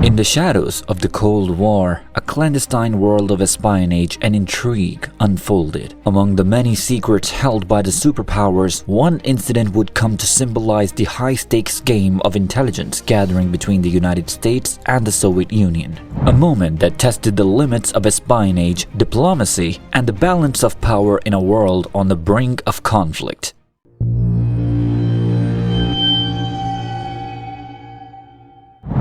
In the shadows of the Cold War, a clandestine world of espionage and intrigue unfolded. Among the many secrets held by the superpowers, one incident would come to symbolize the high-stakes game of intelligence gathering between the United States and the Soviet Union. A moment that tested the limits of espionage, diplomacy, and the balance of power in a world on the brink of conflict.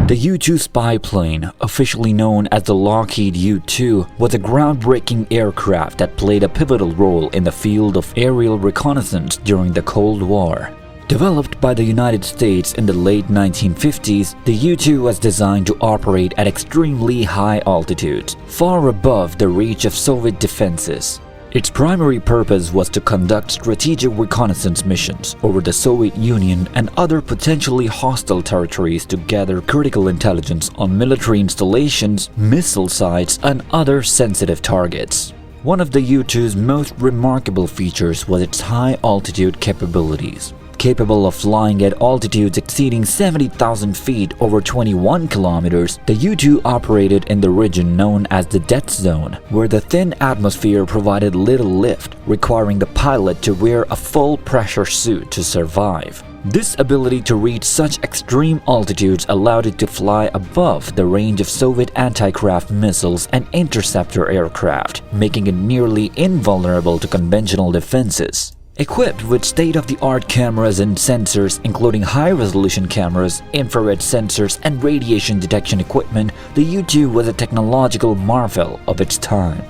The U-2 spy plane, officially known as the Lockheed U-2, was a groundbreaking aircraft that played a pivotal role in the field of aerial reconnaissance during the Cold War. Developed by the United States in the late 1950s, the U-2 was designed to operate at extremely high altitudes, far above the reach of Soviet defenses. Its primary purpose was to conduct strategic reconnaissance missions over the Soviet Union and other potentially hostile territories to gather critical intelligence on military installations, missile sites, and other sensitive targets. One of the U-2's most remarkable features was its high-altitude capabilities. Capable of flying at altitudes exceeding 70,000 feet over 21 kilometers, the U-2 operated in the region known as the death zone, where the thin atmosphere provided little lift, requiring the pilot to wear a full-pressure suit to survive. This ability to reach such extreme altitudes allowed it to fly above the range of Soviet anti-craft missiles and interceptor aircraft, making it nearly invulnerable to conventional defenses. Equipped with state-of-the-art cameras and sensors, including high-resolution cameras, infrared sensors, and radiation detection equipment, the U-2 was a technological marvel of its time.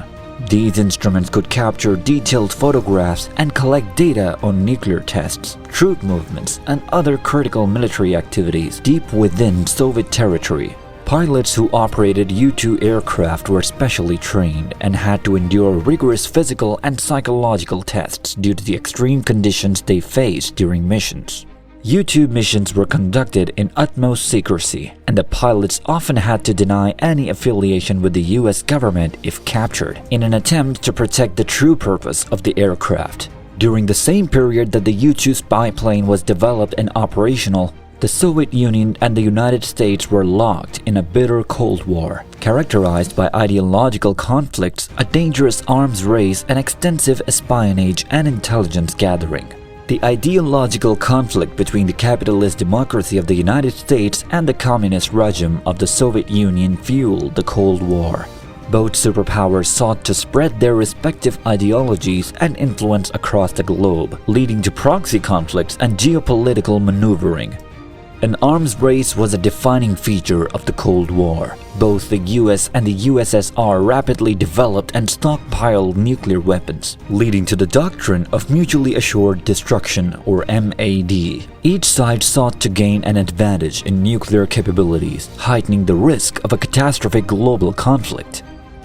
These instruments could capture detailed photographs and collect data on nuclear tests, troop movements, and other critical military activities deep within Soviet territory. Pilots who operated U-2 aircraft were specially trained and had to endure rigorous physical and psychological tests due to the extreme conditions they faced during missions. U-2 missions were conducted in utmost secrecy, and the pilots often had to deny any affiliation with the US government if captured, in an attempt to protect the true purpose of the aircraft. During the same period that the U-2 spy plane was developed and operational, the Soviet Union and the United States were locked in a bitter Cold War, characterized by ideological conflicts, a dangerous arms race, and extensive espionage and intelligence gathering. The ideological conflict between the capitalist democracy of the United States and the communist regime of the Soviet Union fueled the Cold War. Both superpowers sought to spread their respective ideologies and influence across the globe, leading to proxy conflicts and geopolitical maneuvering. An arms race was a defining feature of the Cold War. Both the US and the USSR rapidly developed and stockpiled nuclear weapons, leading to the doctrine of mutually assured destruction, or MAD. Each side sought to gain an advantage in nuclear capabilities, heightening the risk of a catastrophic global conflict.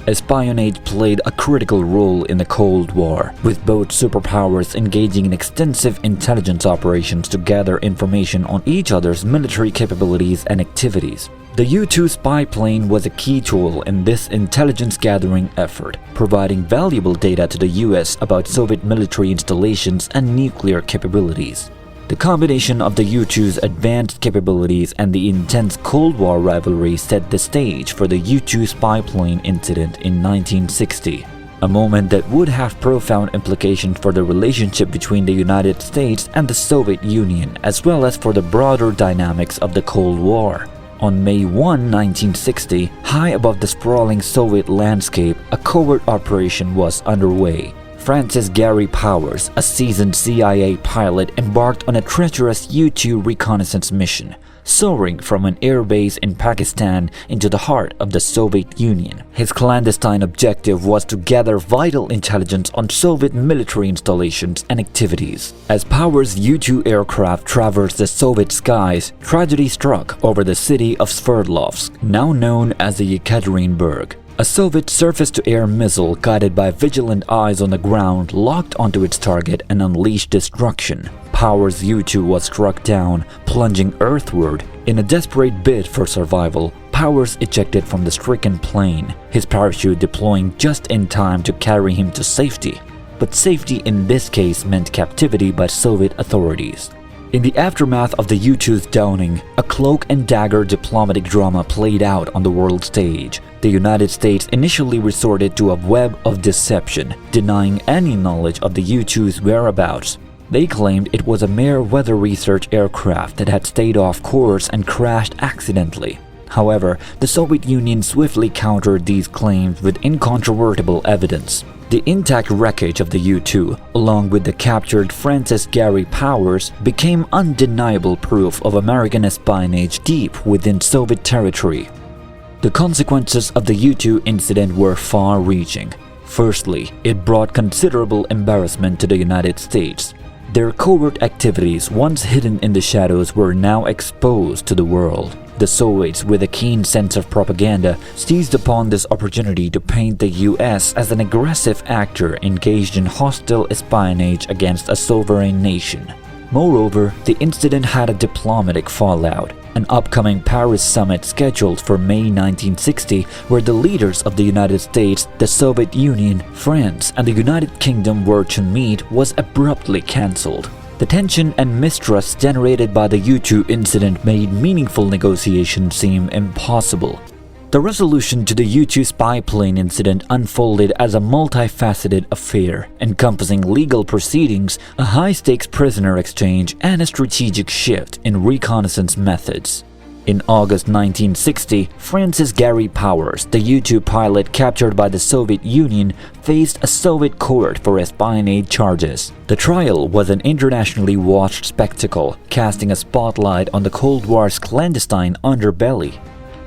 Espionage played a critical role in the Cold War, with both superpowers engaging in extensive intelligence operations to gather information on each other's military capabilities and activities. The U-2 spy plane was a key tool in this intelligence-gathering effort, providing valuable data to the US about Soviet military installations and nuclear capabilities. The combination of the U-2's advanced capabilities and the intense Cold War rivalry set the stage for the U-2 spy plane incident in 1960, a moment that would have profound implications for the relationship between the United States and the Soviet Union, as well as for the broader dynamics of the Cold War. On May 1, 1960, high above the sprawling Soviet landscape, a covert operation was underway. Francis Gary Powers, a seasoned CIA pilot, embarked on a treacherous U-2 reconnaissance mission, soaring from an airbase in Pakistan into the heart of the Soviet Union. His clandestine objective was to gather vital intelligence on Soviet military installations and activities. As Powers' U-2 aircraft traversed the Soviet skies, tragedy struck over the city of Sverdlovsk, now known as the Yekaterinburg. A Soviet surface-to-air missile guided by vigilant eyes on the ground locked onto its target and unleashed destruction. Powers' U-2 was struck down, plunging earthward. In a desperate bid for survival, Powers ejected from the stricken plane, his parachute deploying just in time to carry him to safety. But safety in this case meant captivity by Soviet authorities. In the aftermath of the U-2's downing, a cloak and dagger diplomatic drama played out on the world stage. The United States initially resorted to a web of deception, denying any knowledge of the U-2's whereabouts. They claimed it was a mere weather research aircraft that had stayed off course and crashed accidentally. However, the Soviet Union swiftly countered these claims with incontrovertible evidence. The intact wreckage of the U-2, along with the captured Francis Gary Powers, became undeniable proof of American espionage deep within Soviet territory. The consequences of the U-2 incident were far-reaching. Firstly, it brought considerable embarrassment to the United States. Their covert activities, once hidden in the shadows, were now exposed to the world. The Soviets, with a keen sense of propaganda, seized upon this opportunity to paint the US as an aggressive actor engaged in hostile espionage against a sovereign nation. Moreover, the incident had a diplomatic fallout. An upcoming Paris summit scheduled for May 1960, where the leaders of the United States, the Soviet Union, France, and the United Kingdom were to meet, was abruptly cancelled. The tension and mistrust generated by the U-2 incident made meaningful negotiations seem impossible. The resolution to the U-2 spy plane incident unfolded as a multifaceted affair, encompassing legal proceedings, a high-stakes prisoner exchange, and a strategic shift in reconnaissance methods. In August 1960, Francis Gary Powers, the U-2 pilot captured by the Soviet Union, faced a Soviet court for espionage charges. The trial was an internationally watched spectacle, casting a spotlight on the Cold War's clandestine underbelly.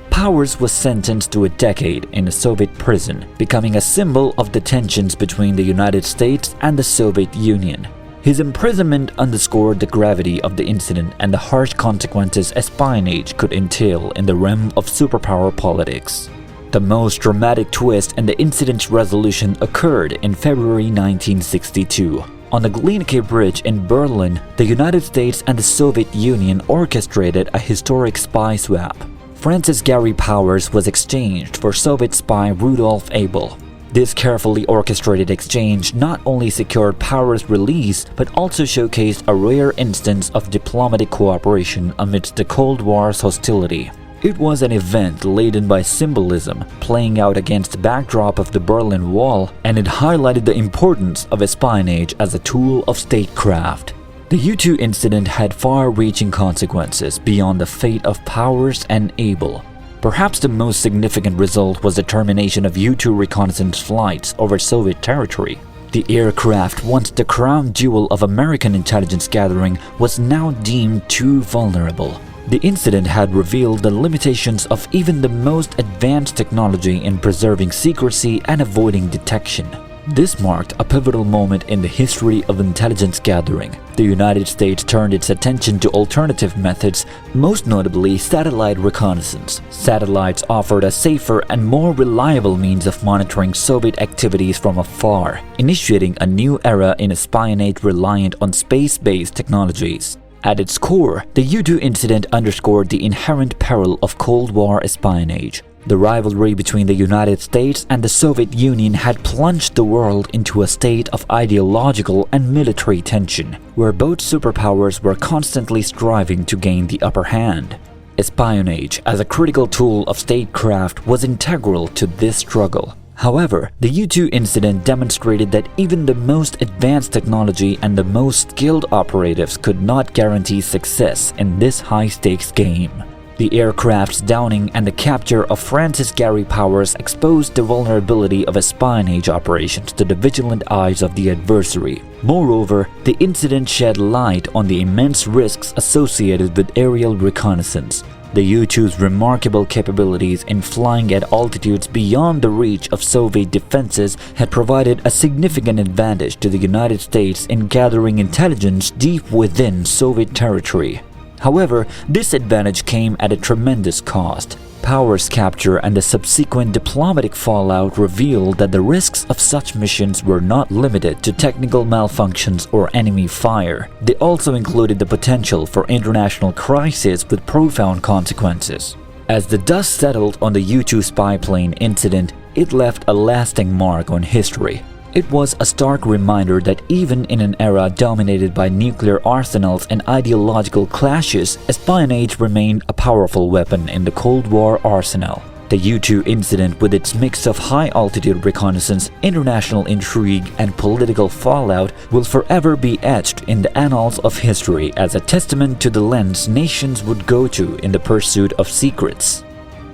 Powers was sentenced to a decade in a Soviet prison, becoming a symbol of the tensions between the United States and the Soviet Union. His imprisonment underscored the gravity of the incident and the harsh consequences espionage could entail in the realm of superpower politics. The most dramatic twist in the incident's resolution occurred in February 1962. On the Glienicke Bridge in Berlin, the United States and the Soviet Union orchestrated a historic spy swap. Francis Gary Powers was exchanged for Soviet spy Rudolf Abel. This carefully orchestrated exchange not only secured Powers' release, but also showcased a rare instance of diplomatic cooperation amidst the Cold War's hostility. It was an event laden by symbolism, playing out against the backdrop of the Berlin Wall, and it highlighted the importance of espionage as a tool of statecraft. The U-2 incident had far-reaching consequences beyond the fate of Powers and Abel. Perhaps the most significant result was the termination of U-2 reconnaissance flights over Soviet territory. The aircraft, once the crown jewel of American intelligence gathering, was now deemed too vulnerable. The incident had revealed the limitations of even the most advanced technology in preserving secrecy and avoiding detection. This marked a pivotal moment in the history of intelligence gathering. The United States turned its attention to alternative methods, most notably satellite reconnaissance. Satellites offered a safer and more reliable means of monitoring Soviet activities from afar, initiating a new era in espionage reliant on space-based technologies. At its core, the U-2 incident underscored the inherent peril of Cold War espionage. The rivalry between the United States and the Soviet Union had plunged the world into a state of ideological and military tension, where both superpowers were constantly striving to gain the upper hand. Espionage, as a critical tool of statecraft, was integral to this struggle. However, the U-2 incident demonstrated that even the most advanced technology and the most skilled operatives could not guarantee success in this high-stakes game. The aircraft's downing and the capture of Francis Gary Powers exposed the vulnerability of espionage operations to the vigilant eyes of the adversary. Moreover, the incident shed light on the immense risks associated with aerial reconnaissance. The U-2's remarkable capabilities in flying at altitudes beyond the reach of Soviet defenses had provided a significant advantage to the United States in gathering intelligence deep within Soviet territory. However, this advantage came at a tremendous cost. Powers' capture and the subsequent diplomatic fallout revealed that the risks of such missions were not limited to technical malfunctions or enemy fire. They also included the potential for international crisis with profound consequences. As the dust settled on the U-2 spy plane incident, it left a lasting mark on history. It was a stark reminder that even in an era dominated by nuclear arsenals and ideological clashes, espionage remained a powerful weapon in the Cold War arsenal. The U-2 incident, with its mix of high-altitude reconnaissance, international intrigue, and political fallout, will forever be etched in the annals of history as a testament to the lengths nations would go to in the pursuit of secrets.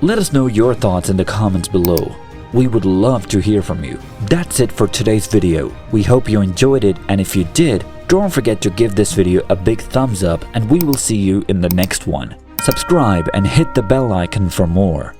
Let us know your thoughts in the comments below. We would love to hear from you. That's it for today's video. We hope you enjoyed it, and if you did, don't forget to give this video a big thumbs up, and we will see you in the next one. Subscribe and hit the bell icon for more.